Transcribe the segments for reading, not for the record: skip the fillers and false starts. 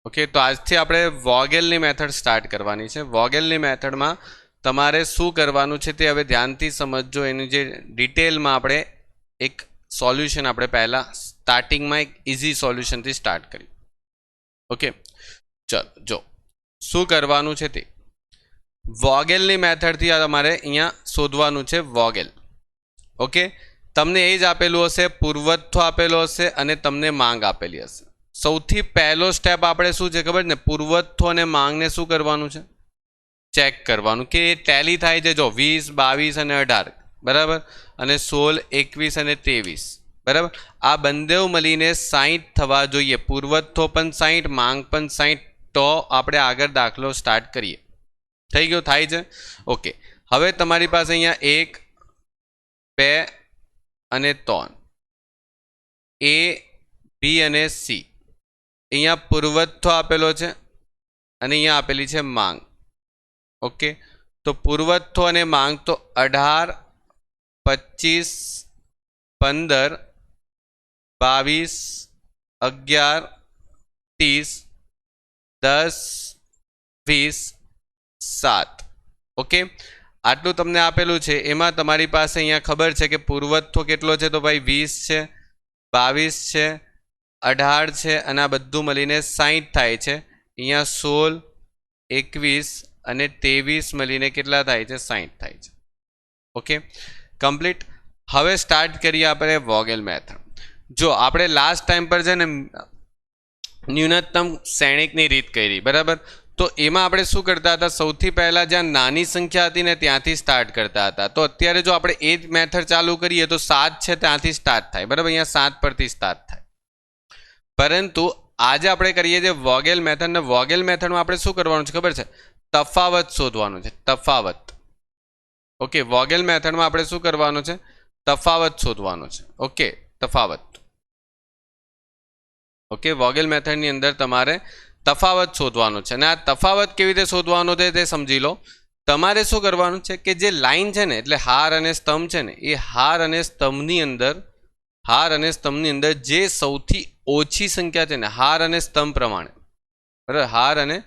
Okay, तो આજથી આપણે વોગેલની મેથડ સ્ટાર્ટ કરવાની છે। વોગેલની મેથડમાં તમારે શું કરવાનું છે તે હવે ધ્યાનથી સમજજો। એની જે ડિટેલમાં આપણે એક સોલ્યુશન આપણે પહેલા સ્ટાર્ટિંગમાં એક ઇઝી સોલ્યુશનથી સ્ટાર્ટ કરી। ઓકે, ચલો જો શું કરવાનું છે તે વોગેલની મેથડથી તમારે અહીંયા શોધવાનું છે વોગેલ। ઓકે, તમને એ જ આપેલું હશે, પૂર્વત્વ આપેલો હશે અને તમને માંગ આપેલી હશે। સૌથી પહેલો સ્ટેપ આપણે શું છે ખબર ને, પૂર્વત્વ અને માંગને શું કરવાનું છે, ચેક કરવાનું કે એ ટેલી થાય છે। જો 20, 22 અને 18 બરાબર, અને 16, 21 અને 23 બરાબર, આ બંને મળીને 60 થવા જોઈએ। પૂર્વત્વ પણ 60, માંગ પણ 60, તો આપણે આગળ દાખલો સ્ટાર્ટ કરીએ। થઈ ગયો, થાય છે? ઓકે, હવે તમારી પાસે અહીંયા 1, 2 અને 3 A, B અને C અહીંયા પૂર્વત્વ આપેલો છે અને અહીંયા આપેલી છે માંગ। ઓકે, તો પૂર્વત્વ અને માંગ તો 18, 25, 15, 22, 11, 30, 10, 20, 7। ઓકે, આટલું તમને આપેલું છે। એમાં તમારી પાસે અહીંયા ખબર છે કે પૂર્વત્વ કેટલો છે, તો ભાઈ 20 છે, 22 છે, 18 છે અને આ બધું મળીને 60 થાય છે। અહીંયા 16, 21 અને 23 મળીને કેટલા થાય છે, 60 થાય છે। Okay, complete. હવે સ્ટાર્ટ કરીએ આપણે વોગેલ મેથડ। જો આપણે લાસ્ટ ટાઈમ પર છે ને ન્યૂનતમ શ્રેણિકની રીત કરી બરાબર, તો એમાં આપણે શું કરતા હતા, સૌથી પહેલાં જ્યાં નાની સંખ્યા હતી ને ત્યાંથી સ્ટાર્ટ કરતા હતા। તો અત્યારે જો આપણે એ જ મેથડ ચાલુ કરીએ તો 7 છે ત્યાંથી સ્ટાર્ટ થાય બરાબર, અહીંયા 7 પરથી સ્ટાર્ટ થાય। પરંતુ આજે આપણે કરીએ છીએ વોગેલ મેથડ, ને વોગેલ મેથડમાં આપણે શું કરવાનું છે ખબર છે, તફાવત શોધવાનું છે, તફાવત। ઓકે, વોગેલ મેથડમાં આપણે શું કરવાનું છે, તફાવત શોધવાનો છે। ઓકે, તફાવત। ઓકે, વોગેલ મેથડની અંદર તમારે તફાવત શોધવાનો છે અને આ તફાવત કેવી રીતે શોધવાનો છે તે સમજી લો। તમારે શું કરવાનું છે કે જે લાઈન છે ને, એટલે હાર અને સ્તંભ છે ને, એ હાર અને સ્તંભની અંદર જે સૌથી ઓછી સંખ્યા છે ને, હાર અને સ્તંભ પ્રમાણે બરાબર, હાર અને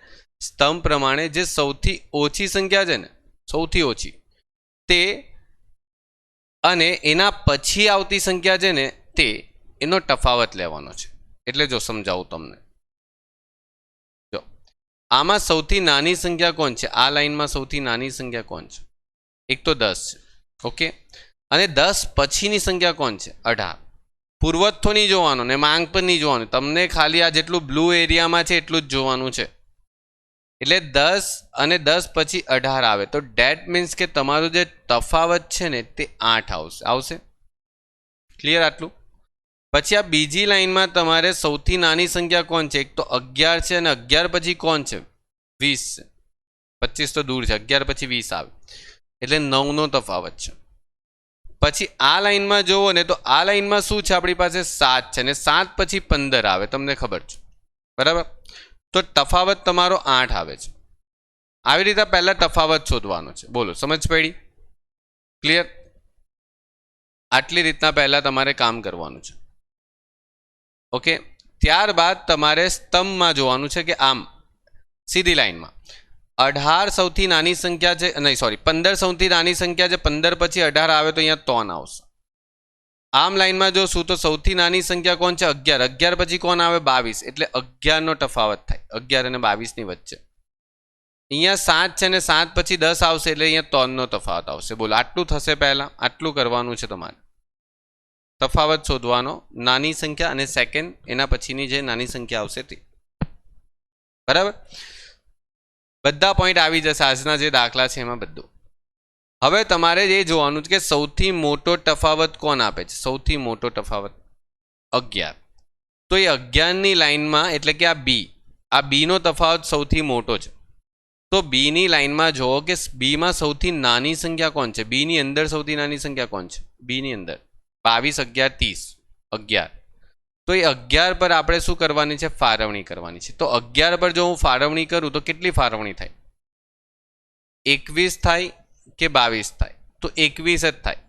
સ્તંભ પ્રમાણે જે સૌથી ઓછી સંખ્યા છે ને, સૌથી ઓછી તે અને એના પછી આવતી સંખ્યા છે ને તે, એનો તફાવત લેવાનો છે। એટલે જો સમજાવું તમને, જો આમાં સૌથી નાની સંખ્યા કોણ છે, આ લાઈનમાં સૌથી નાની સંખ્યા કોણ છે, એક તો 10 છે। ઓકે, અને 10 પછીની સંખ્યા કોણ છે, 18। પૂર્વત્વ નહીં જોવાનું ને માંગ પણ નહીં જોવાનું, તમને ખાલી આ જેટલું બ્લુ એરિયામાં છે એટલું જ જોવાનું છે। એટલે 10 અને 10 પછી 18 આવે તો ડેટ મીન્સ કે તમારું જે તફાવત છે ને તે 8 આવશે। ક્લિયર આટલું? પછી આ બીજી લાઈનમાં તમારે સૌથી નાની સંખ્યા કોણ છે, એક તો 11 છે અને 11 પછી કોણ છે, 20 છે। 25 તો દૂર છે, 11 પછી 20 આવે એટલે 9 નો તફાવત છે। પછી આ લાઈનમાં જોવો ને તો આ લાઈનમાં શું છે, આપણી પાસે 7 છે અને 7 પછી 15 આવે, તમને ખબર છે બરાબર, તો તફાવત તમારો 8 આવે છે। આવી રીતે પહેલા તફાવત શોધવાનો છે। બોલો, સમજ પડી? ક્લિયર? આટલી રીતના પહેલા તમારે કામ કરવાનું છે। ઓકે, ત્યારબાદ તમારે સ્તંભમાં જોવાનું છે કે આમ સીધી લાઈનમાં 18 સૌથી નાની સંખ્યા છે, નહીં સોરી 15 સૌથી નાની સંખ્યા છે, 15 પછી 18 આવે તો અહીંયા 3 આવશે। આમ લાઈનમાં જોશું તો સૌથી નાની સંખ્યા કોણ છે, 11, 11 પછી કોણ આવે, 22, એટલે 11 નો તફાવત થાય 11 અને 22 ની વચ્ચે। અહીંયા 7 છે ને 7 પછી 10 આવશે એટલે અહીંયા 3 નો તફાવત આવશે। બોલો, આટલું થશે પહેલા, આટલું કરવાનું છે તમારે, તફાવત શોધવાનો, નાની સંખ્યા અને સેકન્ડ એના પછીની જે નાની સંખ્યા આવશે તે બરાબર। બધા પોઈન્ટ આવી જશે આજના જે દાખલા છે એમાં બધું। હવે તમારે એ જોવાનું છે કે સૌથી મોટો તફાવત કોણ આપે છે, સૌથી મોટો તફાવત 11, તો એ 11ની લાઈનમાં એટલે કે આ બી નો તફાવત સૌથી મોટો છે। તો બી ની લાઈનમાં જુઓ કે બી માં સૌથી નાની સંખ્યા કોણ છે, બી ની અંદર સૌથી નાની સંખ્યા કોણ છે, બી ની અંદર 22, 11, 30, 11, તો એ 11 પર આપણે શું કરવાની છે, ફાળવણી કરવાની છે। તો 11 પર જો હું ફાળવણી કરું તો કેટલી ફાળવણી થાય, 21 થાય કે 22 થાય, તો 21 જ થાય,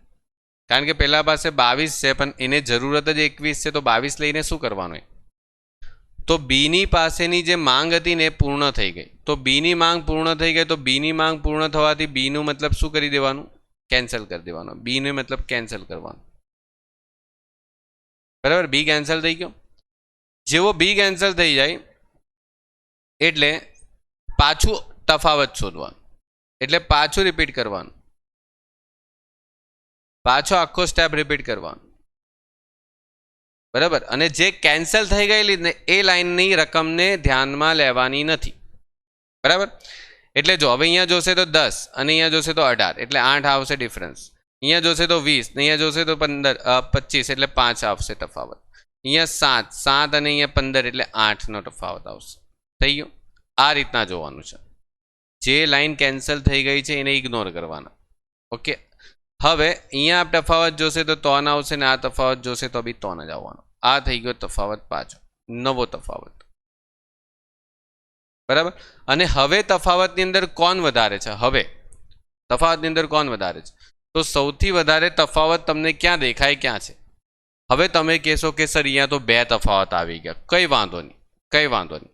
કારણ કે પેલા પાસે 22 છે પણ એને જરૂરત જ 21 છે, તો 22 લઈને શું કરવાનું, તો બીની પાસેની જે માંગ હતી ને એ પૂર્ણ થઈ ગઈ. તો બીની માંગ પૂર્ણ થઈ ગઈ, તો બીની માંગ પૂર્ણ થવાથી બીનું મતલબ શું કરી દેવાનું? કેન્સલ કરી દેવાનું. બીને મતલબ કેન્સલ કરવાનું. બરાબર, બી કેન્સલ થઈ ગયો. જેવો બી કેન્સલ થઈ જાય એટલે પાછું તફાવત શોધવાનું, એટલે પાછું રિપીટ કરવાનું, પાછો આખો સ્ટેપ રિપીટ કરવાનો. બરાબર, અને જે કેન્સલ થઈ ગયેલી ને એ લાઈનની રકમને ધ્યાનમાં લેવાની નથી. બરાબર, એટલે જો હવે અહીંયા જોશે તો 10 અને અહીંયા જોશે તો 18 એટલે 8 આવશે ડિફરન્સ. અહીંયા જોશે તો 20 ને અહીંયા જોશે તો 25 એટલે 5 આવશે તફાવત. અહીંયા 7 અને અહીંયા 15 એટલે 8નો તફાવત આવશે. થઈ ગયું? આ રીતના જોવાનું છે. જે લાઈન કેન્સલ થઈ ગઈ છે એને ઇગ્નોર કરવાના. ઓકે, હવે અહીંયા તફાવત જોશે તો 3 આવશે ને આ તફાવત જોશે તો બી 3 જ આવવાનો. આ થઈ ગયો તફાવત પાછો, નવો તફાવત. બરાબર, અને હવે તફાવતની અંદર કોણ વધારે છે? હવે તફાવતની અંદર કોણ વધારે છે? તો સૌથી વધારે તફાવત તમને ક્યાં દેખાય? ક્યાં છે? હવે તમે કહેશો કે સર અહીંયા તો 2 તફાવત આવી ગયા. કંઈ વાંધો નહીં, કંઈ વાંધો નહીં.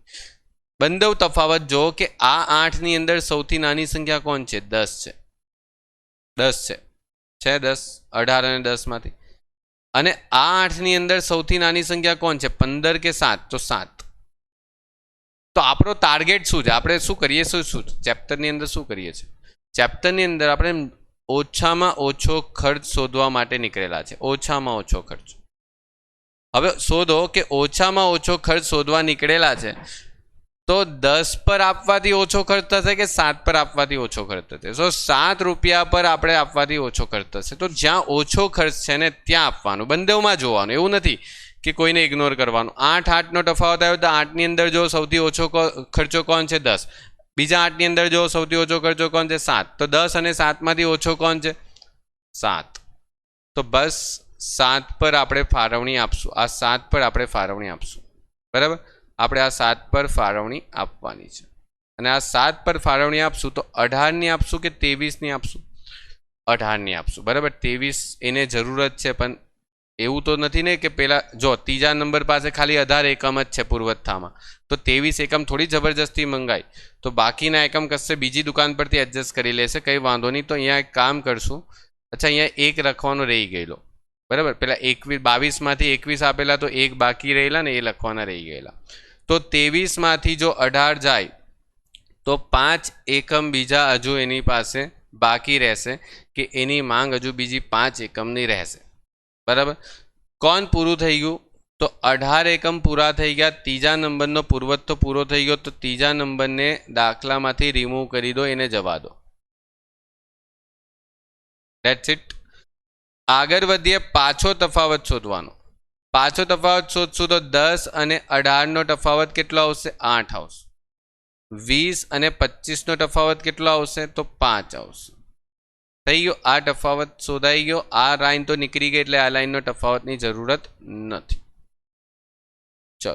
બંને તફાવત જો કે આ 8 ની અંદર સૌથી નાની સંખ્યા કોણ છે? 10 છે. 10 છે 10, 18 અને 10 માંથી. અને આ 8 ની અંદર સૌથી નાની સંખ્યા કોણ છે? 15 કે 7? તો 7. તો આપણો ટાર્ગેટ શું છે? આપણે શું કરીએ? શું ચેપ્ટરની અંદર શું કરીએ છીએ? ચેપ્ટરની અંદર આપણે ઓછામાં ઓછો ખર્ચ શોધવા માટે નીકળેલા છે. ઓછામાં ઓછો ખર્ચ. હવે શોધો કે ઓછામાં ઓછો ખર્ચ શોધવા નીકળેલા છે તો 10 પર આપવાથી ઓછો ખર્ચ થશે કે 7 પર આપવાથી ઓછો ખર્ચ થશે? સો 7 રૂપિયા પર આપણે આપવાથી ઓછો ખર્ચ થશે. તો જ્યાં ઓછો ખર્ચ છે ને ત્યાં આપવાનું, બંનેમાં જોવાનું. એવું નથી કે કોઈને ઇગ્નોર કરવાનું. 8 નો તફાવત આવ્યો તો 8 ની અંદર જો સૌથી ઓછો ખર્ચો કોણ છે? 10. બીજા 8 ની અંદર જો સૌથી ઓછો ખર્ચો કોણ છે? 7. તો 10 અને 7 માંથી ઓછો કોણ છે? 7. તો બસ 7 પર આપણે ફાળવણી આપશું. આ 7 પર આપણે ફાળવણી આપશું. બરાબર, આપણે આ 7 પર ફાળવણી આપવાની છે. અને આ 7 પર ફાળવણી આપશું તો 18 ની આપશું કે 23 ની આપશું? 18 ની આપશું. બરાબર, 23 એને જરૂરત છે, પણ એવું તો નથી ને કે પેલા જો ત્રીજા નંબર પાસે ખાલી 18 એકમ જ છે પુરવઠામાં, તો 23 એકમ થોડી જબરજસ્તી મંગાય. તો બાકીના એકમ કશે બીજી દુકાન પરથી એડજસ્ટ કરી લેશે, કંઈ વાંધો નહીં. તો અહીંયા એક કામ કરશું. અચ્છા, અહીંયા 1 લખવાનો રહી ગયેલો. બરાબર, પેલા 22 માંથી 21 આપેલા તો 1 બાકી રહેલા ને એ લખવાના રહી ગયેલા. તો 23 માંથી જો 18 જાય તો 5 એકમ બીજા હજુ એની પાસે બાકી રહેશે કે એની માંગ હજુ બીજી 5 એકમની રહેશે. બરાબર, કોણ પૂરું થઈ ગયું? તો 18 એકમ પૂરા થઈ ગયા. ત્રીજા નંબરનો પુરવઠો પૂરો થઈ ગયો. તો ત્રીજા નંબરને દાખલામાંથી રિમૂવ કરી દો, એને જવા દો. That's it. આગળ વધીએ, પાછો તફાવત શોધવાનો. પાછો તફાવત શોધશું તો 10 અને 18 નો તફાવત કેટલો આવશે? 8 આવશે. 20 અને 25 નો તફાવત કેટલો આવશે? તો 5 આવશે. થઈ ગયો, આ તફાવત શોધાઈ ગયો. આ લાઈન તો નીકળી ગઈ એટલે આ લાઈનનો તફાવતની જરૂરત નથી. ચલો,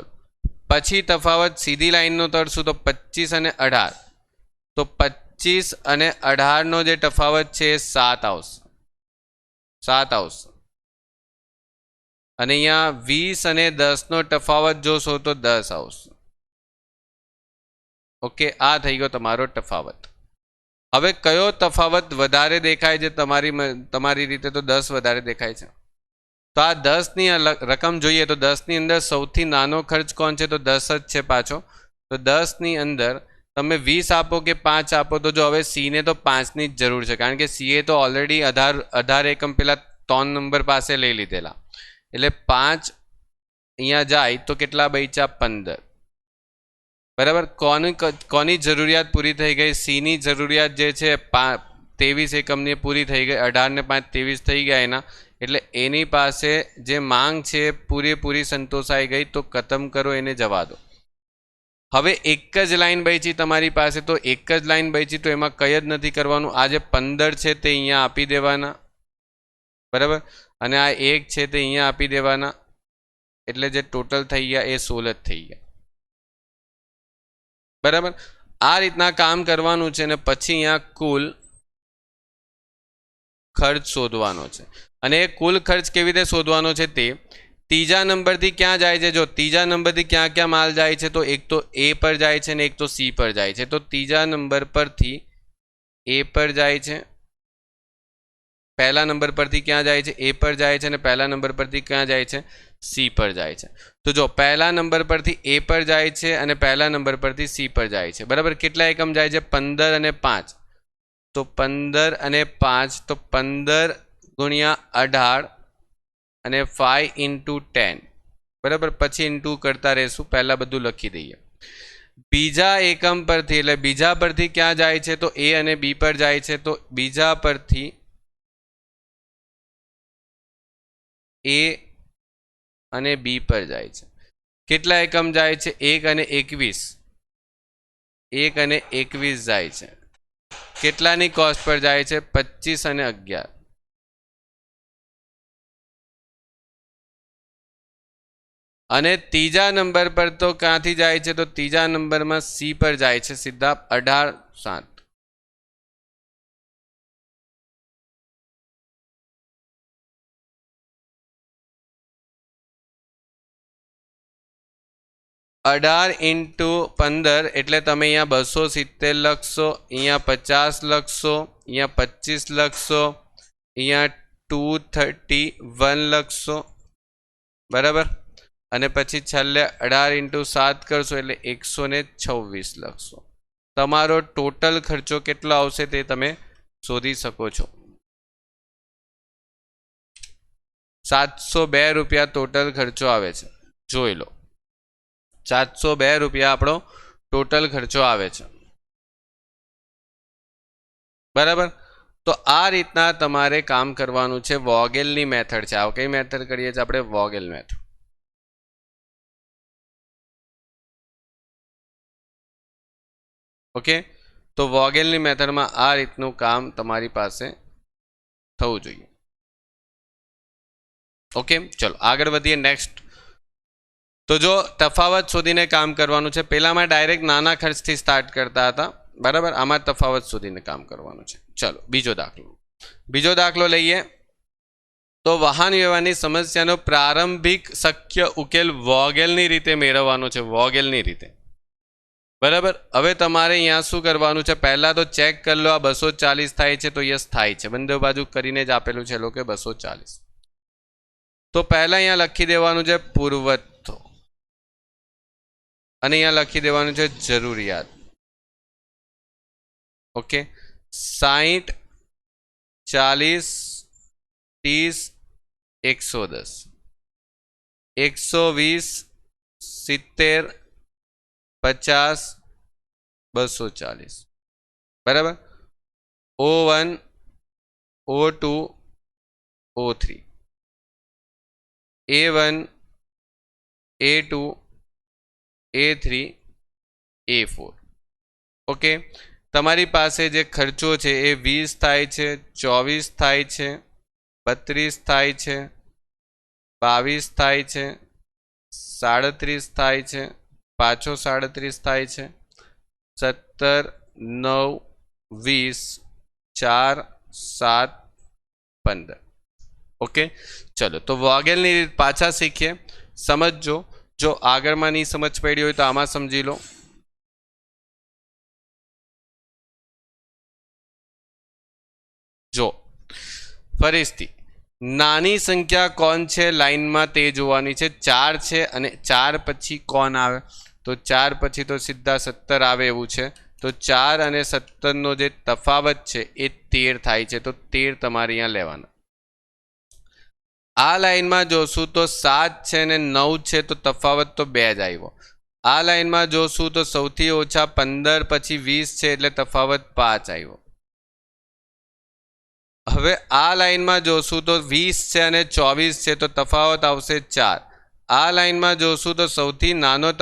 પછી તફાવત સીધી લાઈનનો તરશું તો 25 અને 18. તો 25 અને 18 નો જે તફાવત છે એ 7 આવશે. 7 આવશે. અને અહીંયા 20 અને 10 નો તફાવત જોશો તો 10 આવશે. ઓકે, આ થઈ ગયો તમારો તફાવત. હવે કયો તફાવત વધારે દેખાય છે? તમારી રીતે તો 10 વધારે દેખાય છે. તો આ 10 ની રકમ જોઈએ તો 10 ની અંદર સૌથી નાનો ખર્ચ કોણ છે? તો 10 જ છે પાછો. તો 10 ની અંદર તમે 20 આપો કે 5 આપો, તો જો હવે સી ને તો 5 ની જ જરૂર છે, કારણ કે સી એ તો ઓલરેડી 18 એકમ પેલા 3 નંબર પાસે લઈ લીધેલા. એટલે 5 અહીંયા જાય તો કેટલા બચ્યા? 15. બરાબર, કોની જરૂરિયાત પૂરી થઈ ગઈ? સી ની જરૂરિયાત જે છે 23 એકમની પૂરી થઈ ગઈ. 18 ને 5 23 થઈ ગયા એના. એટલે એની પાસે જે માંગ છે પૂરેપૂરી સંતોષાઈ ગઈ. તો ખતમ કરો, એને જવા દો. હવે એક જ લાઈન બચી તમારી પાસે. તો એક જ લાઈન બચી તો એમાં કંઈ જ નથી કરવાનું. આ જે 15 છે તે અહીંયા આપી દેવાના. બરાબર, અને આ 1 છે તે અહીંયા આપી દેવાના. એટલે જે ટોટલ થઈ ગયા એ 16 જ થઈ ગયા. બરાબર, આ રીતના કામ કરવાનું છે. અને પછી અહીંયા કુલ ખર્ચ શોધવાનો છે. અને એ કુલ ખર્ચ કેવી રીતે શોધવાનો છે? તે तीजा नंबर थी क्या जाए छे? जो तीजा नंबर थी क्या क्या माल जाए छे? तो एक तो ए पर जाए छे ने एक तो सी पर जाए छे। तो तीजा नंबर पर थी ए पर जाए छे, पहला नंबर पर थी क्या जाए छे? ए पर जाए छे ने पहला नंबर पर थी क्या जाए छे? सी पर जाए छे। तो जो पहला नंबर पर थी ए पर जाए छे अने पहला नंबर पर थी सी पर जाए छे, बराबर। કેટલા એકમ જાય છે? 15 અને 5। तो 15 અને 5 तो 15 ગુણ્યા 18 અને 5 × 10, બરાબર। પછી ઇન્ટુ કરતા રહેશું, પહેલા બધું લખી દઈએ। બીજા એકમ પરથી એટલે બીજા પરથી ક્યાં જાય છે? તો એ અને બી પર જાય છે। તો બીજા પરથી એ અને બી પર જાય છે। કેટલા એકમ જાય છે? 1 અને 21, 1 અને 21 જાય છે। કેટલાની કોસ્ટ પર જાય છે? 25 અને 11। અને ત્રીજા નંબર પર તો ક્યાંથી જાય છે? તો ત્રીજા નંબરમાં સી પર જાય છે સીધા 18/7। अठार इंटू 15 એટલે તમે અહીંયા 270 લખશો, અહીંયા 50 લખશો, અહીંયા 25 લખશો, અહીંયા 231 લખશો, બરાબર। અને પછી છેલ્લે 18 × 7 કરશો એટલે 126 લખશો। તમારો ટોટલ ખર્ચો કેટલો આવશે તે તમે શોધી શકો છો। 702 રૂપિયા ટોટલ ખર્ચો આવે છે, જોઈ લો। 702 રૂપિયા આપણો ટોટલ ખર્ચો આવે છે, બરાબર। તો આ રીતના તમારે કામ કરવાનું છે। વોગેલની મેથડ છે। આ કઈ મેથડ કરીએ છીએ આપણે? વોગેલ મેથડ। ઓકે, તો વોગેલની મેથડમાં આ રીતનું કામ તમારી પાસે થવું જોઈએ। ઓકે, ચલો આગળ વધીએ। નેક્સ્ટ, तो जो तफावत शोधीने काम करवानुं छे। पेलामां डायरेक्ट नाना खर्चथी स्टार्ट करता हता, बराबर। आमां तफावत शोधीने काम करवानुं छे। चलो बीजो दाखलो लईए। तो वाहन व्यवहारनी समस्यानो प्रारंभिक शक्य उकेल वोगेलनी रीते मेळववानो छे। वोगेलनी रीते, बराबर। हवे तमारे अहींया शुं करवानुं छे? पहला तो चेक कर लो, आ 240 थाय छे तो यस थाय छे, बंने बाजू करीने ज आपेलुं छे लोके 240। तो पहला अहींया लखी देवानुं छे पुरवठो અને અહીંયા લખી દેવાનું છે જરૂરિયાત। ઓકે, 60 40 30 110 120 70 50 240, બરાબર। O1 O2 O3 A1 A2 A3 A4। Okay, तमारी पासे जे खर्चो छे ए 20 थाय छे, 24 थाय छे, 32 थाय छे, 22 थाय छे, 37 थाय छे, पाछो 37 थाय छे, 17 9 20 4 7 15। ओके, चलो तो वोगेलनी रीत पाछा शीखीए। समझो, जो आगर में नहीं समझ पड़ी हो तो आमा समझी लो। जो फरीथी नानी संख्या कौन छे लाइन में ते जोवानी छे। 4 छे अने 4 पछी कौन आवे? तो 4 पछी तो सीधा 17 आवे एवुं छे। तो 4 अने 17 नो जे तफावत छे ए 13 थाय छे। तो 13 तमारे अहींया लेवाना। आ लाइन में जोशू तो 7 छे ने 9 छे तो तफावत तो 2 ज आव्यो। आ लाइन में जोशू तो सौथी ओछा 15 पछी 20 छे એટલે तफावत 5 आव्यो। हवे आ लाइन में जोशू तो 20 छे अने 24 छे तो तफावत आवशे 4। आ लाइन में जोशू तो सौथी नानो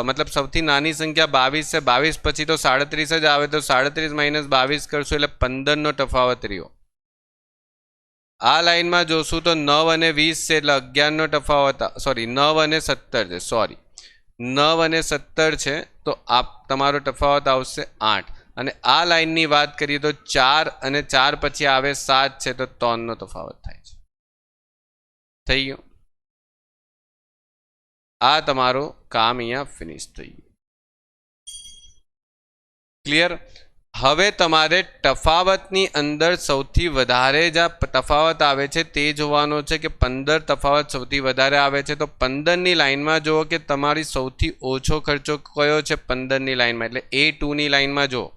मतलब सौथी नानी संख्या 22 छे। 22 पछी तो 37 ज आवे। तो 37 - 22 करशो એટલે 15 नो तफावत रह्यो। आ लाइन में जोशू तो 9 અને 20 છે એટલે 11 નો તફાવત, સોરી 9 અને 17 છે, સોરી 9 અને 17 છે તો આ તમારો તફાવત આવશે 8। અને આ લાઈનની વાત કરીએ તો 4 અને 4 પછી આવે 7 છે તો 3 નો તફાવત થાય છે। થઈ ગયો। આ તમારું કામ અહીંયા ફિનિશ થઈ ગયું. ક્લિયર. હવે તમારે તફાવતની અંદર સૌથી વધારે જે તફાવત આવે છે તે જોવાનો છે કે 15 તફાવત સૌથી વધારે આવે છે. તો 15ની લાઈનમાં જુઓ કે તમારી સૌથી ઓછો ખર્ચો કયો છે. 15ની લાઈનમાં એટલે A2ની લાઈનમાં જુઓ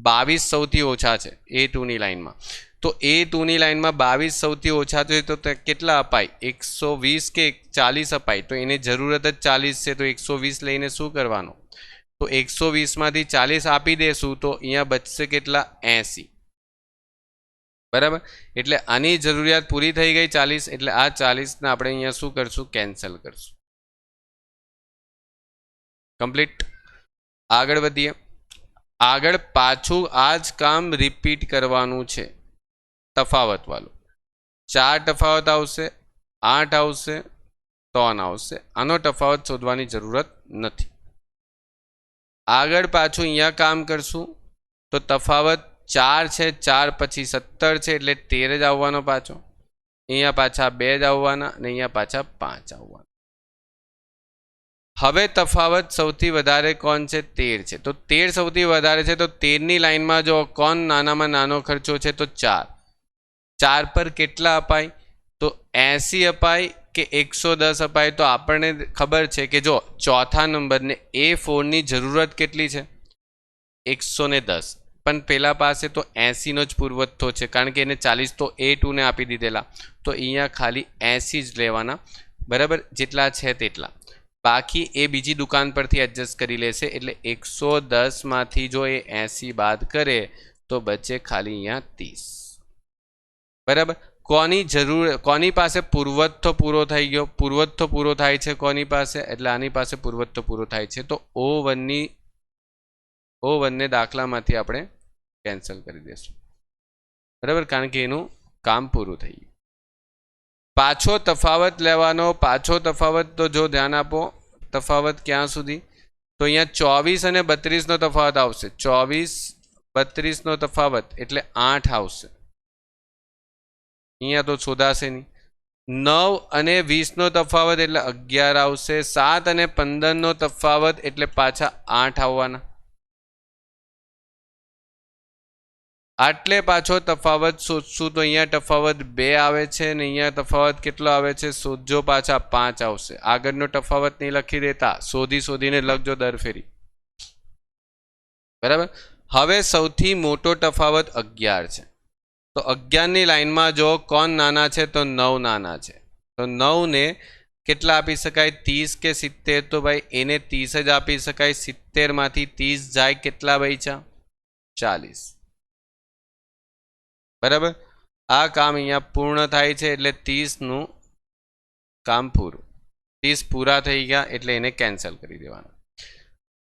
22 સૌથી ઓછા છે A2ની લાઈનમાં. તો A2ની લાઈનમાં 22 સૌથી ઓછા છે તો કેટલા અપાય? 120 કે 40 અપાય. તો એને જરૂરત જ 40 છે તો 120 લઈને શું કરવાનું? તો 120માંથી 40 આપી દેશું તો અહીંયા બચશે કેટલા? 80. બરાબર. એટલે આની જરૂરિયાત પૂરી થઈ ગઈ 40. એટલે આ 40ને આપણે અહીંયા શું કરશું? કેન્સલ કરશું. કમ્પ્લીટ. આગળ વધીએ. આગળ પાછું આ જ કામ રિપીટ કરવાનું છે તફાવત વાળું. 4 તફાવત આવશે, 8 આવશે, 3 આવશે. આનો તફાવત શોધવાની જરૂરત નથી. આગળ પાછું અહીંયા કામ કરશું તો તફાવત 4 છે, 4 પછી 17 છે એટલે 13 જ આવવાનો પાછો. અહીંયા પાછા 2 જ આવવાના અને અહીંયા પાછા 5 આવવાના. હવે તફાવત સૌથી વધારે કોણ છે? 13 છે. તો 13 સૌથી વધારે છે તો 13ની લાઈનમાં જો કોણ નાનામાં નાનો ખર્ચો છે તો 4. 4 પર કેટલા અપાય? તો 80 અપાય કે 110 અપાય? તો આપણને ખબર છે કે જો ચોથા નંબરને A4ની જરૂરત કેટલી છે? 110. પણ પેલા પાસે તો 80નો જ પુરવઠો છે કારણ કે એને 40 તો A2ને આપી દીધેલા. તો અહીંયા ખાલી 80 જ લેવાના. બરાબર. જેટલા છે તેટલા. બાકી એ બીજી દુકાન પરથી એડજસ્ટ કરી લેશે. એટલે 110માંથી જો એ 80 બાદ કરે તો બચે ખાલી અહીંયા 30. બરાબર. કોની પાસે પુરવઠો પૂરો થઈ ગયો? પુરવઠો પૂરો થાય છે કોની પાસે? એટલે આની પાસે પુરવઠો પૂરો થાય છે. તો O1ને દાખલામાંથી આપણે કેન્સલ કરી દઈશું. બરાબર. કારણ કે એનું કામ પૂરું થઈ ગયું. પાછો તફાવત લેવાનો. પાછો તફાવત તો જો ધ્યાન આપો તફાવત ક્યાં સુધી? તો અહીંયા 24 અને 32નો તફાવત આવશે. 24 32નો તફાવત એટલે 8 આવશે. અહીંયા તો શોધાશે નહીં. 9 અને 20નો તફાવત એટલે 11 આવશે. 7 અને 15નો તફાવત એટલે પાછા 8 આવવાના. આટલે પાછો તફાવત શોધશું તો અહીંયા તફાવત 2 આવે છે અને અહીંયા તફાવત કેટલો આવે છે? શોધજો. પાછા 5 આવશે. આગળનો તફાવત નહીં લખી દેતા, શોધીને લખજો દર ફેરી. બરાબર. હવે સૌથી મોટો તફાવત 11 છે. તો 11ની લાઈનમાં જો કોણ નાના છે? તો 9 નાના છે. તો 9ને કેટલા આપી શકાય? 30 કે 70? તો ભાઈ એને 30 જ આપી શકાય. 70માંથી 30 જાય કેટલા બચ્યા? 40. બરાબર. આ કામ અહીંયા પૂર્ણ થાય છે એટલે 30નું કામ પૂરું. 30 પૂરા થઈ ગયા એટલે એને કેન્સલ કરી દેવાના.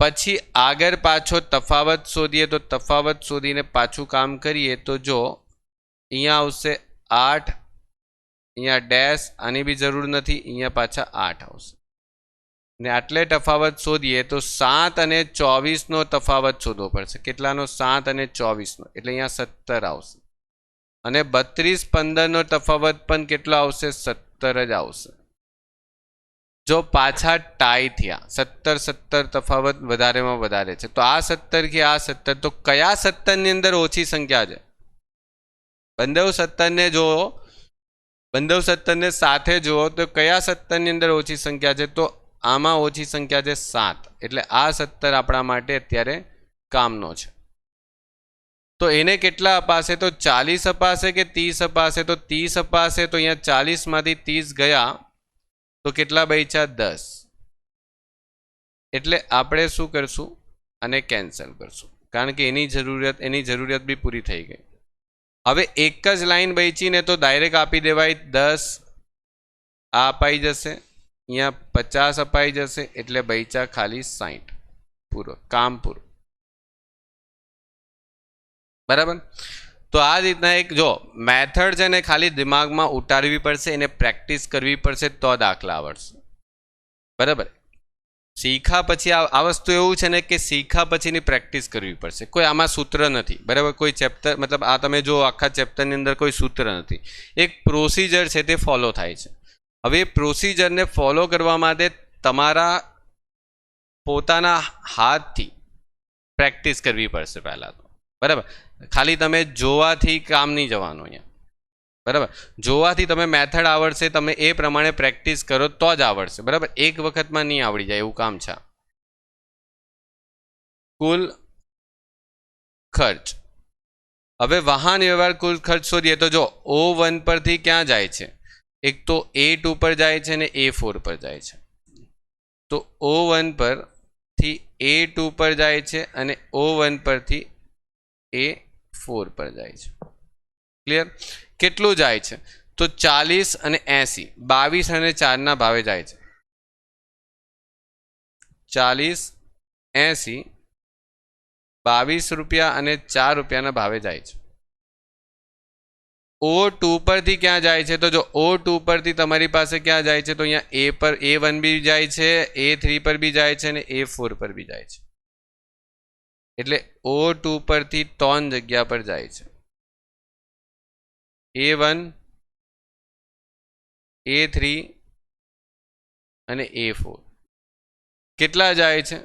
પછી આગળ પાછો તફાવત શોધીએ. તો તફાવત શોધીને પાછું કામ કરીએ તો જો અહીંયા આવશે 8, અહીંયા ડેશ, આની બી જરૂર નથી. અહીંયા પાછા 8 આવશે. ને આટલે તફાવત શોધીએ તો 7 અને 24નો તફાવત શોધવો પડશે. કેટલાનો? 7 અને 24નો. એટલે અહીંયા 17 આવશે. અને 32 15નો તફાવત પણ કેટલો આવશે? 17 જ આવશે. જો પાછા ટાઈ થયા 17 તફાવત વધારેમાં વધારે છે તો આ 17 કે આ 17? તો કયા 17ની અંદર ઓછી સંખ્યા છે? બંને 17ને જુઓ, બંને 17ને સાથે જુઓ તો કયા 17ની અંદર ઓછી સંખ્યા છે? તો આમાં ઓછી સંખ્યા છે 7. એટલે આ 17 આપણા માટે અત્યારે કામનો છે. તો એને કેટલા અપાશે? તો 40 અપાશે કે 30 અપાશે? તો 30 અપાશે. તો અહીંયા 40માંથી 30 ગયા તો કેટલા બચ્યા? 10. એટલે આપણે શું કરશું? અને કેન્સલ કરશું કારણ કે એની જરૂરિયાત બી પૂરી થઈ ગઈ. હવે એક જ લાઈન બચીને તો ડાયરેક્ટ આપી દેવાય 10. આ અપાઈ જશે. અહીંયા 50 અપાઈ જશે. એટલે બચ્યા ખાલી 60. પૂરો. કામ પૂરું. બરાબર. તો આ રીતના એક જો મેથડ છે ને ખાલી દિમાગમાં ઉતારવી પડશે, એને પ્રેક્ટિસ કરવી પડશે તો દાખલા આવડશે. બરાબર. શીખા પછી આ વસ્તુ એવું છે ને કે શીખા પછીની પ્રેક્ટિસ કરવી પડશે. કોઈ આમાં સૂત્ર નથી. બરાબર. કોઈ ચેપ્ટર મતલબ આ તમે જો આખા ચેપ્ટરની અંદર કોઈ સૂત્ર નથી. એક પ્રોસિજર છે તે ફોલો થાય છે. હવે એ પ્રોસિજરને ફોલો કરવા માટે તમારા પોતાના હાથથી પ્રેક્ટિસ કરવી પડશે પહેલાં તો, બરાબર. ખાલી તમે જોવાથી કામ નહીં જવાનું અહીંયા, બરાબર. જોવાથી તમે મેથડ આવડશે, તમે એ પ્રમાણે પ્રેક્ટિસ કરો તો જ આવડશે, બરાબર. એક વખતમાં નહીં આવડી જાય એવું કામ છે. કુલ ખર્ચ. હવે વાહન વ્યવહાર કુલ ખર્ચ શોધીએ તો જો O1 પરથી ક્યાં જાય છે? એક તો A2 પર જાય છે અને A4 પર જાય છે. તો O1 પરથી A2 પર જાય છે અને O1 પરથી A4 પર જાય છે. ક્લિયર? કેટલું જાય છે? તો 40 અને 80, 22 અને 4 ના ભાવે જાય છે. 40, 80, 22 રૂપિયા અને 4 રૂપિયાના ભાવે જાય છે. O2 પરથી ક્યાં જાય છે? તો જો O2 પરથી તમારી પાસે ક્યાં જાય છે? તો અહીંયા A પર A1 બી જાય છે, A3 પર બી જાય છે અને A4 પર બી જાય છે. એટલે O2 પરથી 3 જગ્યા પર જાય છે. A1, A3 અને A4. કેટલા જાય છે?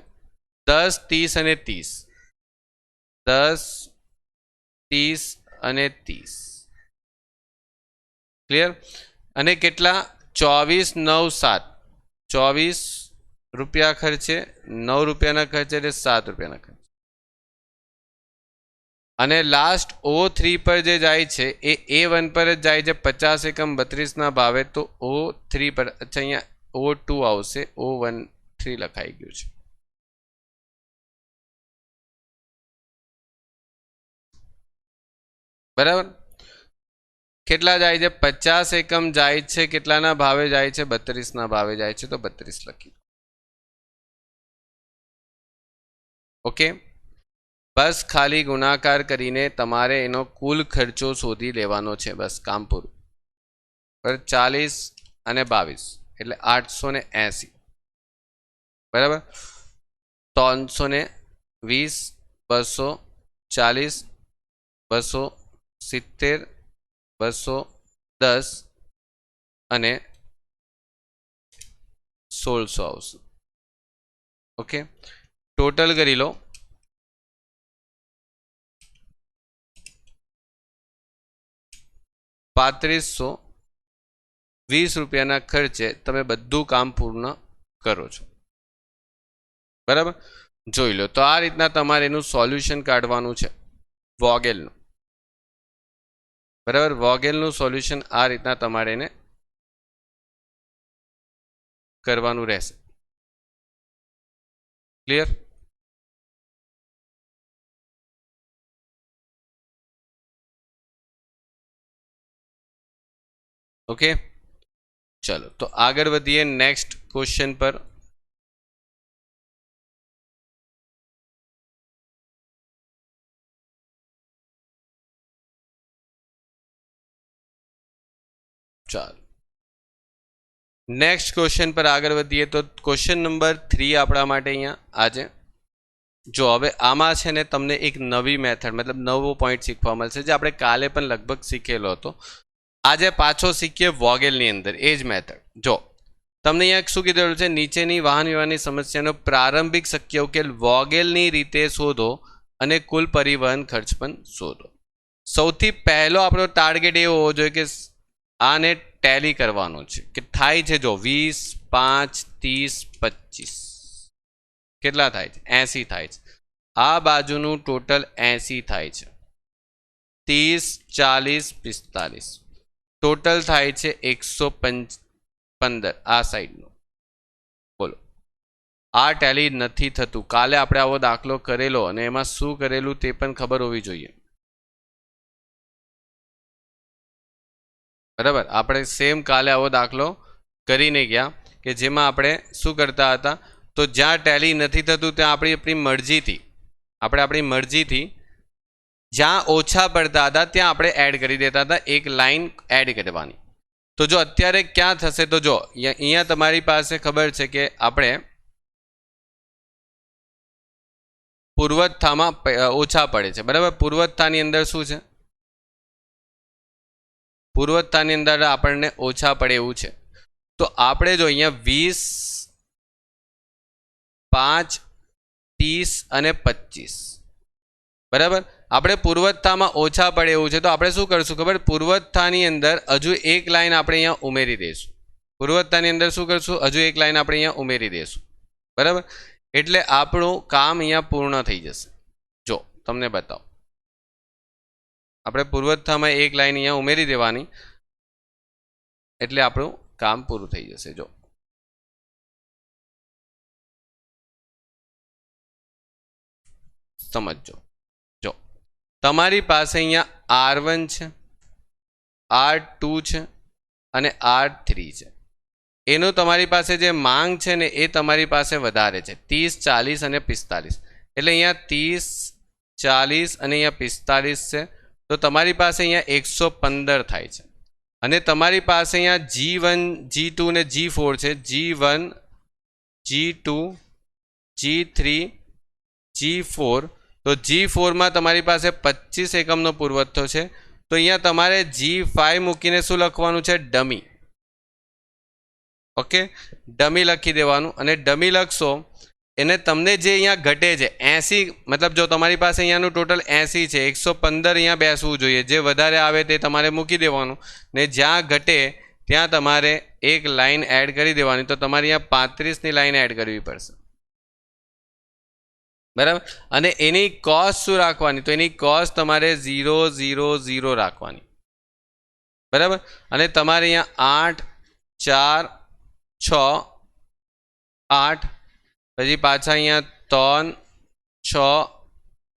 10, 30 અને 30. 10, 30 અને 30. ક્લિયર? અને કેટલા? 24, 9, 7. 24 રૂપિયા ખર્ચે, 9 રૂપિયાના ખર્ચે એટલે 7 રૂપિયાના ખર્ચે. અને લાસ્ટ O3 પર જે જાય છે એ A1 પર જ જાય છે, 50 એકમ 32 ના ભાવે. તો O3 પર, અચ્છા અહીંયા O2 આવશે, O13 લખાઈ ગયું છે. બરાબર. કેટલા જાય છે? 50 એકમ જાય છે, કેટલાના ભાવે જાય છે? 32 ના ભાવે જાય છે. તો 32 લખી. ઓકે, બસ ખાલી ગુણાકાર કરીને તમારે એનો કુલ ખર્ચો શોધી લેવાનો છે, બસ કામ પૂરું. 40 અને 22 એટલે 880, બરાબર. 320, 240, 270, 210 અને 1600 આવશે. ઓકે, ટોટલ કરી લો. 3520 રૂપિયાના ખર્ચે તમે બધું કામ પૂર્ણ કરો છો, બરાબર. જોઈ લો. તો આ રીતના તમારે એનું સોલ્યુશન કાઢવાનું છે વોગેલનું, બરાબર. વોગેલનું સોલ્યુશન આ રીતના તમારે એને કરવાનું રહેશે. ક્લિયર? ઓકે, ચલો તો આગળ વધીએ નેક્સ્ટ ક્વેશ્ચન પર. ચાલો નેક્સ્ટ ક્વેશ્ચન પર આગળ વધીએ. તો ક્વેશ્ચન નંબર 3 આપણા માટે અહીંયા આજે જો હવે આમાં છે ને તમને એક નવી મેથડ, મતલબ નવો પોઈન્ટ શીખવા મળશે, જે આપણે કાલે પણ લગભગ શીખેલો હતો. આજે પાછો શીખીએ વોગેલની અંદર એ જ મેથડ. જો તમને અહીંયા શું કીધેલું છે? નીચેની વાહન વ્યવહારની સમસ્યાનો પ્રારંભિક શક્ય ઉકેલ વોગેલની રીતે શોધો અને કુલ પરિવહન ખર્ચ પણ શોધો. સૌથી પહેલો આપણો ટાર્ગેટ એવો હોવો જોઈએ કે આને ટેલી કરવાનું છે કે થાય છે. જો 20, 5, 30, 25 કેટલા થાય છે? 80 થાય છે. આ બાજુનું ટોટલ 80 થાય છે. 30, 40, 45 ટોટલ થાય છે 115 આ સાઈડનું. બોલો, આ ટેલી નથી થતું. કાલે આપણે આવો દાખલો કરેલો અને એમાં શું કરેલું તે પણ ખબર હોવી જોઈએ, બરાબર. આપણે સેમ કાલે આવો દાખલો કરીને ગયા કે જેમાં આપણે શું કરતા હતા? તો જ્યાં ટેલી નથી થતું ત્યાં આપણી મરજીથી જ્યાં ઓછા પડતા હતા ત્યાં આપણે એડ કરી દેતા હતા, એક લાઈન એડ કરવાની. તો જો અત્યારે ક્યાં થશે? તો જો અહીંયા તમારી પાસે ખબર છે કે આપણે પૂર્વસ્થામાં ઓછા પડે છે, બરાબર. પૂર્વસ્થાની અંદર શું છે? પૂર્વસ્થાની અંદર આપણને ઓછા પડે એવું છે. તો આપણે જો અહીંયા 20 5, 30 અને 25 બરાબર. આપણે પૂર્વસ્થામાં ઓછા પડે એવું છે તો આપણે શું કરશું ખબર, પૂર્વસ્થાની અંદર હજુ એક લાઈન આપણે અહીંયા ઉમેરી દઈશું. પૂર્વસ્થાની અંદર શું કરશું, હજુ એક લાઈન આપણે અહીંયા ઉમેરી દઈશું. બરાબર, એટલે આપણું કામ અહીંયા પૂર્ણ થઈ જશે. જો તમને બતાવો, આપણે પૂર્વસ્થામાં એક લાઈન અહીંયા ઉમેરી દેવાની એટલે આપણું કામ પૂરું થઈ જશે. જો સમજો, જો તમારી પાસે અહીંયા R1 છે, R2 છે અને R3 છે. એનું તમારી પાસે જે માંગ છે ને એ તમારી પાસે વધારે છે 30, 40 અને 45. એટલે અહીંયા 30, 40 અને અહીંયા 45 છે તો તમારી પાસે અહીંયા 115 થાય છે. અને તમારી પાસે અહીંયા G1, G2 ને G4 છે. G1, G2, G3, G4. તો G4 માં તમારી પાસે 25 એકમનો પુરવઠો છે. તો અહીંયા તમારે G5 મૂકીને શું લખવાનું છે, ડમી. ઓકે, ડમી લખી દેવાનું. અને ડમી લખશો એને તમને જે અહીંયા ઘટે છે 80, મતલબ જો તમારી પાસે અહીંયાનું ટોટલ 80 છે, 115 અહીંયા બેસવું જોઈએ. જે વધારે આવે તે તમારે મૂકી દેવાનું ને જ્યાં ઘટે ત્યાં તમારે એક લાઈન એડ કરી દેવાની. તો તમારે અહીંયા 35ની લાઈન એડ કરવી પડશે. બરાબર. અને એની કોસ્ટ શું રાખવાની, તો એની કોસ્ટ તમારે 0, 0, 0 રાખવાની. બરાબર. અને તમારે અહીંયા 8, 4, 6, 8 પછી પાછા અહીંયા 3, 6,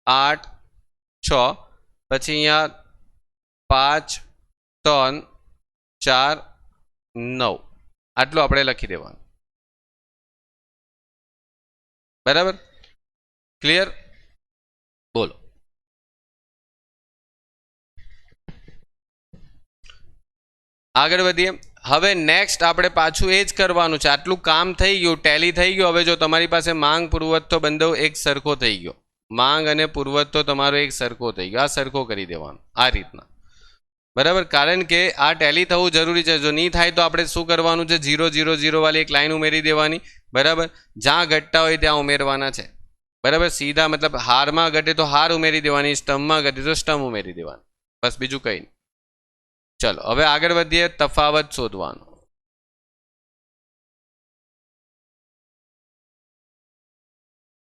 8, 6 પછી અહીંયા 5, 3, 4, 9 આટલું આપણે લખી દેવાનું. બરાબર, ક્લિયર? બોલો. આગળ વધીએ. હવે નેક્સ્ટ આપણે પાછું એ જ કરવાનું છે. આટલું કામ થઈ ગયું, ટેલી થઈ ગયું. હવે જો તમારી પાસે માંગ પુરવઠો બંધો એક સરખો થઈ ગયો, માંગ અને પુરવઠો તમારો એક સરખો થઈ ગયો, આ સરખો કરી દેવાનો આ રીતના. બરાબર, કારણ કે આ ટેલી થવું જરૂરી છે. જો નહીં થાય તો આપણે શું કરવાનું છે, 0, 0, 0 વાળી એક લાઈન ઉમેરી દેવાની. બરાબર, જ્યાં ઘટતા હોય ત્યાં ઉમેરવાના છે. બરાબર, સીધા મતલબ હારમાં ઘટે તો હાર ઉમેરી દેવાની, સ્ટમ્પમાં ઘટે તો સ્ટમ્પ ઉમેરી દેવાની, બસ બીજું કંઈ નહીં. ચલો હવે આગળ વધીએ. તફાવત શોધવાનો.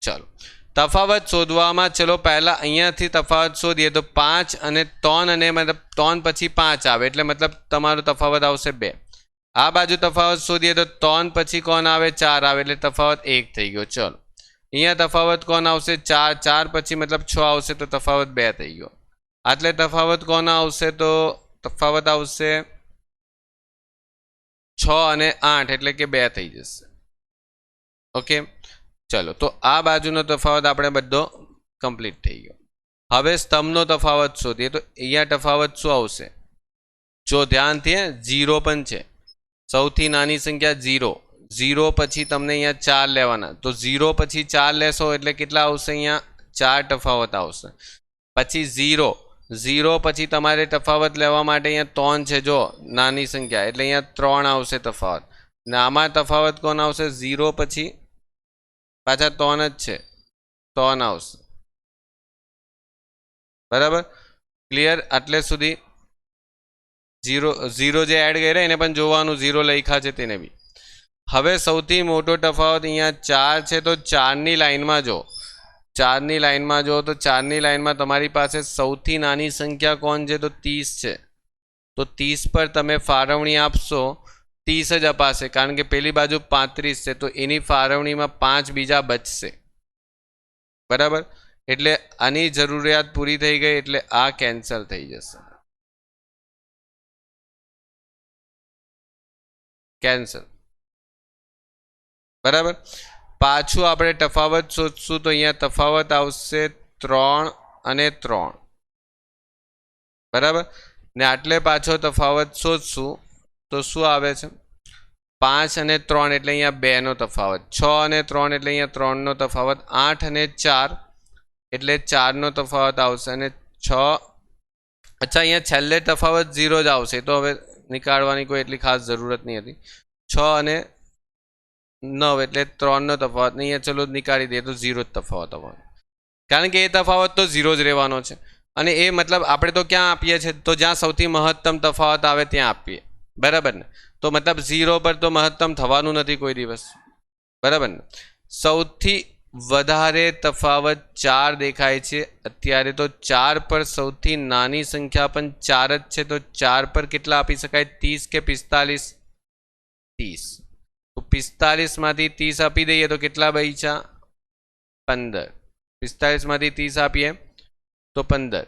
ચલો તફાવત શોધવામાં ચલો પહેલા અહીંયાથી તફાવત શોધીએ તો 5 અને 3 અને મતલબ 3 પછી 5 આવે એટલે મતલબ તમારો તફાવત આવશે 2. આ બાજુ તફાવત શોધીએ તો 3 પછી કોણ આવે, 4 આવે એટલે તફાવત 1 થઈ ગયો. ચલો અહીંયા તફાવત કોણ આવશે, 4, 4 પછી મતલબ 6 આવશે તો તફાવત 2 થઈ ગયો. એટલે તફાવત કોણ આવશે, તો તફાવત આવશે 6 અને 8 એટલે કે 2 થઈ જશે. ઓકે, ચલો તો આ બાજુનો તફાવત આપણે બધો કમ્પ્લીટ થઈ ગયો. હવે સ્તંભનો તફાવત શોધીએ તો અહીંયા તફાવત શું આવશે, જો ધ્યાનથી 0 પણ છે. સૌથી નાની સંખ્યા 0, 0 પછી તમને અહીંયા 4 લેવાના. તો 0 પછી 4 લેશો એટલે કેટલા આવશે, અહીંયા 4 તફાવત આવશે. પછી 0, 0 પછી તમારે તફાવત લેવા માટે અહીંયા 3 છે, જો નાની સંખ્યા એટલે અહીંયા 3 આવશે તફાવત. ને આમાં તફાવત કોણ આવશે, 0 પછી પાછા 3 જ છે, 3 આવશે. બરાબર, ક્લિયર? આટલે સુધી 0 જે એડ કર્યા એને પણ જોવાનું, 0 લખ્યા છે તેને બી. હવે સૌથી મોટો તફાવત અહીંયા 4 છે તો 4ની લાઈનમાં જો, 4ની લાઈનમાં જો તો 4ની લાઈનમાં તમારી પાસે સૌથી નાની સંખ્યા કોણ છે, તો 30 છે. તો 30 પર તમે ફાળવણી આપશો 30 જ અપાશે, કારણ કે પેલી બાજુ 35 છે તો એની ફાળવણીમાં 5 બીજા બચશે. બરાબર, એટલે આની જરૂરિયાત પૂરી થઈ ગઈ એટલે આ કેન્સલ થઈ જશે, કેન્સલ. બરાબર, પાછું આપણે તફાવત શોધશું તો અહીંયા તફાવત આવશે 3 અને 3. બરાબર, ને આટલે પાછો તફાવત શોધશું તો શું આવે છે, 5 અને 3 એટલે અહીંયા 2 નો તફાવત, 6 અને 3 એટલે અહીંયા 3 નો તફાવત, 8 અને 4 એટલે 4 નો તફાવત આવશે અને 6. અચ્છા, અહીંયા છેલ્લે તફાવત 0 જ આવશે, તો હવે નીકાળવાની કોઈ એટલી ખાસ જરૂરત નહીં હતી. 6 અને 9 એટલે 3 નો તફાવત ને અહીંયા ચલો નીકાળી દઈએ તો 0 જ તફાવત આવવાનો, કારણ કે એ તફાવત તો 0 જ રહેવાનો છે. અને એ મતલબ આપણે તો ક્યાં આપીએ છીએ, તો જ્યાં સૌથી મહત્તમ તફાવત આવે ત્યાં આપીએ, બરાબર ને. તો મતલબ 0 પર તો મહત્તમ થવાનું નથી કોઈ દિવસ, બરાબર ને. સૌથી વધારે તફાવત 4 દેખાય છે અત્યારે, તો 4 પર સૌથી નાની સંખ્યા પણ 4 જ છે, તો 4 પર કેટલા આપી શકાય, 30 કે 45? 30. તો 45 માંથી 30 આપી દઈએ તો કેટલા બચ્યા, 15. 45 માંથી 30 આપીએ તો 15.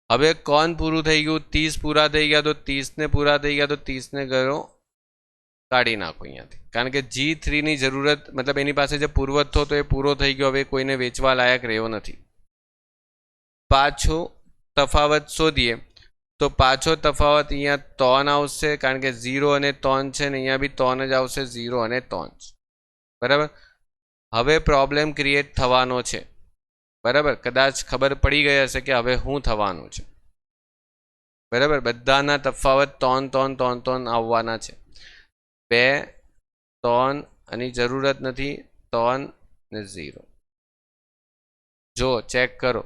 હવે કોણ પૂરું થઈ ગયું, 30 પૂરા થઈ ગયા, તો 30 ને પૂરા થઈ ગયા, તો 30 ને કરો કાઢી નાખો અહીંયાથી, કારણ કે G3 ની જરૂરત મતલબ એની પાસે જે પુરવઠો તો એ પૂરો થઈ ગયો, હવે કોઈને વેચવા લાયક રહ્યો નથી. પાછો તફાવત શોધીએ તો પાછો તફાવત અહીંયા 3 આવશે, કારણ કે 0 અને 3 છે ને અહીંયા બી 3 જ આવશે, 0 અને 3 છે, બરાબર. હવે પ્રોબ્લેમ ક્રિએટ થવાનો છે, બરાબર. કદાચ ખબર પડી ગઈ હશે કે હવે શું થવાનું છે, બરાબર. બધાના તફાવત 3 3 3 3 આવવાના છે. 2 3 આની જરૂરત નથી, 3 ને 0. જો ચેક કરો,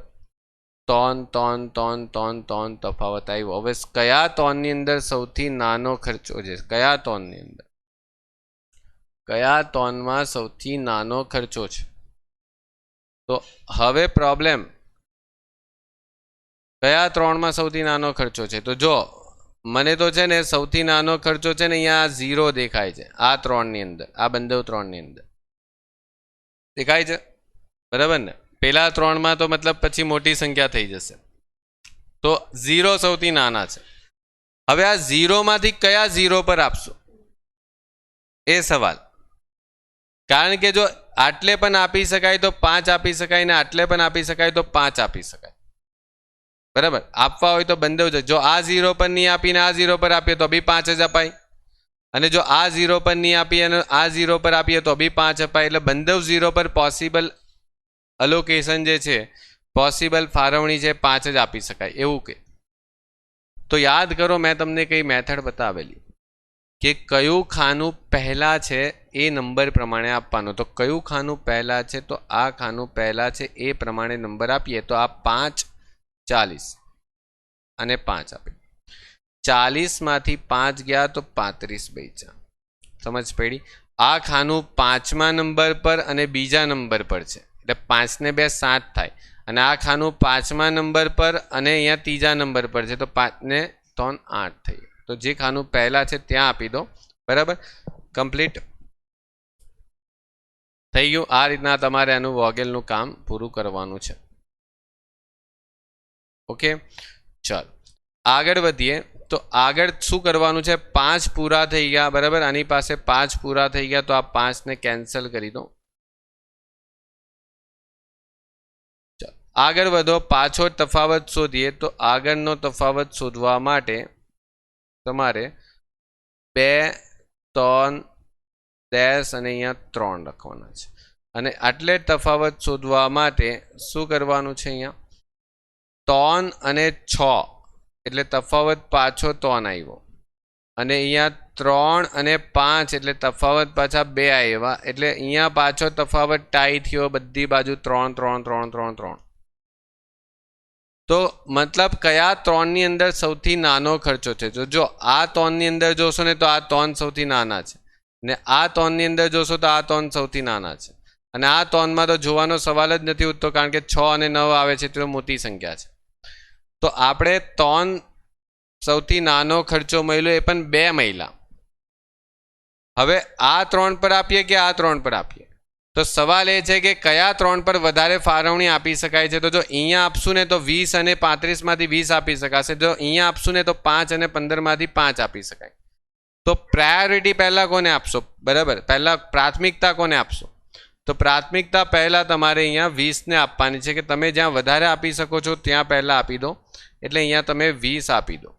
3 3 3 3 3 તફાવત આવ્યો. હવે કયા 3 ની અંદર સૌથી નાનો ખર્ચો છે, કયા 3 ની અંદર, કયા 3 માં સૌથી નાનો ખર્ચો છે. તો હવે પ્રોબ્લેમ કયા 3 માં સૌથી નાનો ખર્ચો છે, તો જો મને તો છે ને સૌથી નાનો ખર્ચો છે ને અહીંયા 0 દેખાય છે, આ 3 ની અંદર, આ બંને 3 ની અંદર દેખાય છે, બરાબર ને. પેલા 3 માં તો મતલબ પછી મોટી સંખ્યા થઈ જશે, તો 0 સૌથી નાના છે. હવે આ 0 માંથી કયા 0 પર આપશો એ સવાલ, કારણ કે જો આટલે પણ આપી શકાય તો 5 આપી શકાય, ને આટલે પણ આપી શકાય તો 5 આપી શકાય, બરાબર. આપવા હોય તો બંને જ, જો આ 0 પર નહીં આપીને આ 0 પર આપીએ તો બી 5 જ અપાય, અને જો આ 0 પર નહીં આપીએ અને આ 0 પર આપીએ તો બી 5 અપાય. એટલે બંને 0 પર પોસિબલ અલોકેશન જે છે, પોસિબલ ફાળવણી છે 5 જ આપી શકાય એવું કે. તો યાદ કરો મેં તમને કઈ મેથડ બતાવેલી કે કયું ખાનું પહેલા છે એ નંબર પ્રમાણે આપવાનું. તો કયું ખાનું પહેલા છે, તો આ ખાનું પહેલા છે એ પ્રમાણે નંબર આપીએ તો આ 5 40 અને 5 આપે. 40 માંથી 5 ગયા તો 35 બચ્યા, સમજ પડી. આ ખાનું 5મા નંબર પર અને બીજા નંબર પર છે, એટલે 5 ને 2 7 થાય, અને આ ખાનું 5મા નંબર પર અને અહીંયા ત્રીજા નંબર પર છે, તો 5 ને 3 8 થઈ. તો જે ખાનું પહેલા છે ત્યાં આપી દો, બરાબર. કમ્પ્લીટ થઈ ગયું. આ રીતના તમારે આનું વોગેલનું કામ પૂરું કરવાનું છે. ઓકે, ચાલો આગળ વધીએ. તો આગળ શું કરવાનું છે, 5 પૂરા થઈ ગયા, બરાબર. આની પાસે 5 પૂરા થઈ ગયા, તો આ 5 ને કેન્સલ કરી દો. આગળ વધો, પાછો તફાવત શોધીએ. તો આગળનો તફાવત શોધવા માટે તમારે 2 3 ડેશ અને અહીંયા 3 લખવાના છે, અને આટલે તફાવત શોધવા માટે શું કરવાનું છે, અહીંયા 3 અને 6 એટલે તફાવત પાછો 3 આવ્યો, અને અહીંયા 3 અને 5 એટલે તફાવત પાછા 2 આવ્યા, એટલે અહીંયા પાછો તફાવત ટાઈ થયો, બધી બાજુ 3 3 3 3 3. તો મતલબ કયા 3 ની અંદર સૌથી નાનો ખર્ચો છે, તો જો આ 3 ની અંદર જોશો ને તો આ 3 સૌથી નાના છે, ને આ 3 ની અંદર જોશો તો આ 3 સૌથી નાના છે, અને આ 3 માં તો જોવાનો સવાલ જ નથી ઉઠતો, કારણ કે 6 અને 9 આવે છે તો મોટી સંખ્યા છે. તો આપણે 3 સૌથી નાનો ખર્ચો મળ્યો, એ પણ 2 મહિલા. હવે આ 3 પર આપીએ કે આ 3 પર આપીએ, તો સવાલ એ છે કે કયા 3 પર વધારે ફાળવણી આપી શકાય છે. તો જો અહીંયા આપશું ને તો 20 અને 35 માંથી 20 આપી શકાશે, જો અહીંયા આપશું ને તો 5 અને 15 માંથી 5 આપી શકાય. તો પ્રાયોરિટી પહેલા કોને આપશો, બરાબર, પહેલા પ્રાથમિકતા કોને આપશો, તો પ્રાથમિકતા પહેલા તમારે અહીંયા 20 ને આપવાની છે, કે તમે જ્યાં વધારે આપી શકો છો ત્યાં પહેલા આપી દો, એટલે અહીંયા તમે 20 આપી દો,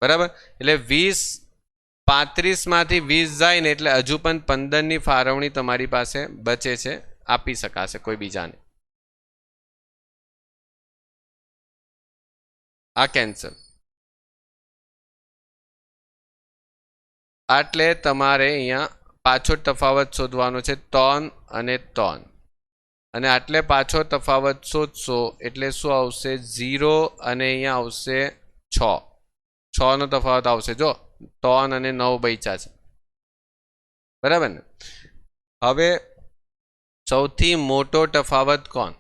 બરાબર. એટલે 20 35 માંથી 20 જાય ને એટલે હજુ પણ 15 ની ફાળવણી તમારી પાસે બચે છે, આપી શકાશે કોઈ બીજાને. આ કેન્સલ. આટલે તમારે અહીંયા પાછો તફાવત શોધવાનો છે 3 અને 3 અને આટલે પાછો તફાવત શોધશો એટલે શું આવશે 0 અને અહીંયા આવશે 6 6 નો તફાવત આવશે જો 3 અને 9 બચ્યા છે બરાબર ને હવે સૌથી મોટો તફાવત કોણ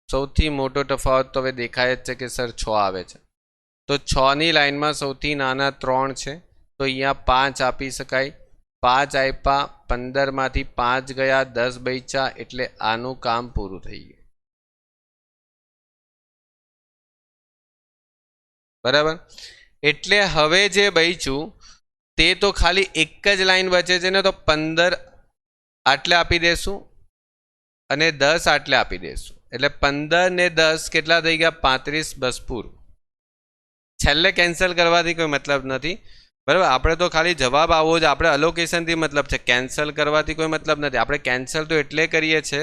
સૌથી મોટો તફાવત તો હવે દેખાય જ છે કે સર 6 આવે છે તો 6 ની લાઈનમાં સૌથી નાના 3 છે તો અહીંયા 5 આપી શકાય 5 આપ્યા 15 માંથી 5 ગયા 10 બચ્યા એટલે આનું કામ પૂરું થઈ ગયું બરાબર એટલે હવે જે બચ્યું તે તો ખાલી એક જ લાઈન બચે છે ને તો 15 આટલે આપી દેશું અને 10 આટલે આપી દેશું એટલે 15 ને 10 કેટલા થઈ ગયા 35 બસ પૂરું છેલ્લે કેન્સલ કરવાથી કોઈ મતલબ નથી બરાબર આપણે તો ખાલી જવાબ આવો જ આપણે અલોકેશનથી મતલબ છે કેન્સલ કરવાથી કોઈ મતલબ નથી આપણે કેન્સલ તો એટલે કરીએ છીએ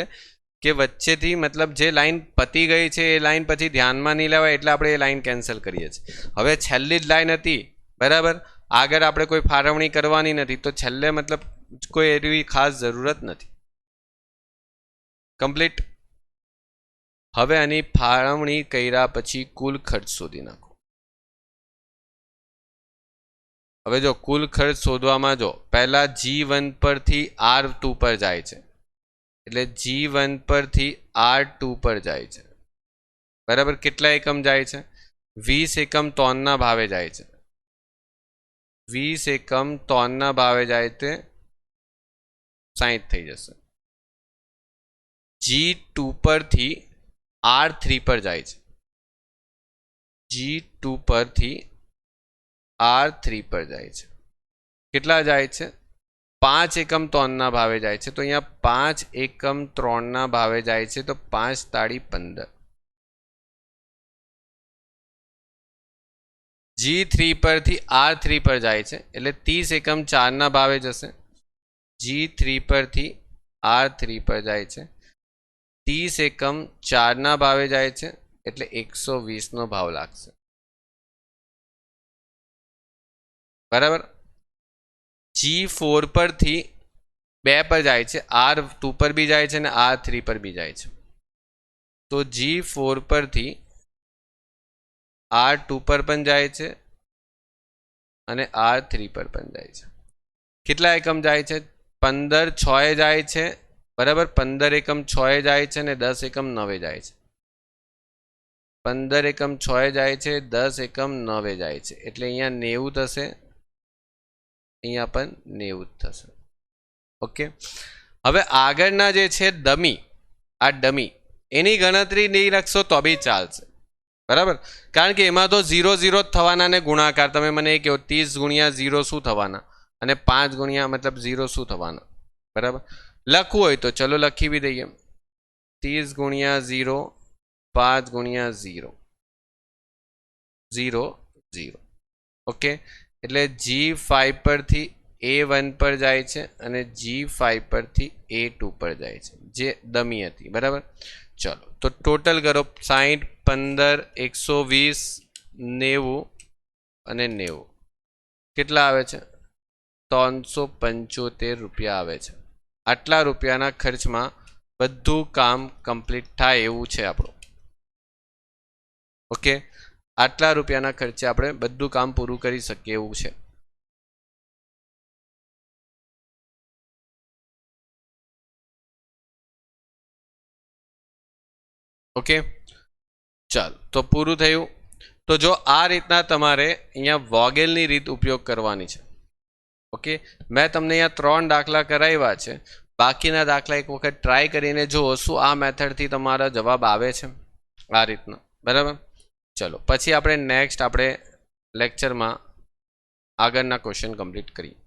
કે વચ્ચેથી મતલબ જે લાઈન પતી ગઈ છે એ લાઈન પછી ધ્યાનમાં નહીં લેવાય એટલે આપણે એ લાઈન કેન્સલ કરીએ છીએ હવે છેલ્લી જ લાઈન હતી બરાબર આગળ આપણે કોઈ ફાળવણી કરવાની નથી તો છેલ્લે મતલબ કોઈ એવી ખાસ જરૂરત નથી કમ્પ્લીટ હવે આની ફાળવણી કર્યા પછી કુલ ખર્ચ શોધી નાખો હવે જો કુલ ખર્ચ શોધવામાં જો પહેલા G1 પરથી R2 પર જાય છે એટલે G1 પરથી R2 પર જાય છે બરાબર કેટલા એકમ જાય છે 20 એકમ 3 ના ભાવે જાય છે 20 એકમ 3 ના ભાવે જાય તે 60 થઈ જશે G2 પરથી R3 પર જાય છે G2 પરથી R3 પર જાય છે કેટલા જાય છે 5 એકમ 3 ના ભાવે જાય છે તો અહીંયા 5 એકમ 3 ના ભાવે જાય છે તો 5 તાળી 15 G3 પરથી R3 પર જાય છે એટલે 30 એકમ 4 ના ભાવે જશે G3 પરથી R3 પર જાય છે 30 એકમ 4 ના ભાવે જાય છે એટલે 120 નો ભાવ લાગશે બરાબર G4 પરથી 2 પર જાય છે R2 પર બી જાય છે અને R3 પર બી જાય છે તો G4 પરથી R2 પર પણ જાય છે અને R3 પર પણ જાય છે કેટલા એકમ જાય છે 15 6 એ જાય છે બરાબર 15 એકમ 6 એ જાય છે અને 10 એકમ 9 એ જાય છે 15 એકમ 6 એ જાય છે 10 એકમ 9 એ જાય છે એટલે અહીંયા 90 થશે અહીંયા પણ 90 થશે ઓકે હવે આગળના જે છે ડમી આ ડમી એની ગણતરી નહીં લખશો તો બી ચાલશે બરાબર કારણ કે એમાં તો 0 0 જ થવાના ને ગુણાકાર તમે મને એ કહો 30 ગુણ્યા 0 શું થવાના અને 5 ગુણ્યા મતલબ 0 શું થવાના બરાબર લખવું હોય તો ચલો લખી બી દઈએ 30 ગુણ્યા 0 5 ગુણ્યા 0 0 0 ઓકે એટલે G5 પરથી A1 પર જાય છે અને G5 પરથી A2 પર જાય છે જે ડમી હતી બરાબર ચલો તો ટોટલ કરો 60 15 120 90 અને 90 કેટલા આવે છે 375 રૂપિયા આવે છે આટલા રૂપિયાના ખર્ચમાં બધું કામ કમ્પ્લીટ થાય એવું છે આપણું ઓકે આટલા રૂપિયાના ખર્ચે આપણે બધું કામ પૂરું કરી શકીએ એવું છે ઓકે ચાલો તો પૂરું થયું તો જો આ રીતના તમારે અહીંયા વોગેલની રીત ઉપયોગ કરવાની છે ઓકે મેં તમને અહીંયા 3 દાખલા કરાવ્યા છે બાકીના દાખલા એક વખત ટ્રાય કરીને જુઓ શું આ મેથડથી તમારા જવાબ આવે છે આ રીતના બરાબર ચલો પછી આપણે નેક્સ્ટ આપણે લેક્ચરમાં આગળના ક્વેશ્ચન કમ્પ્લીટ કરીએ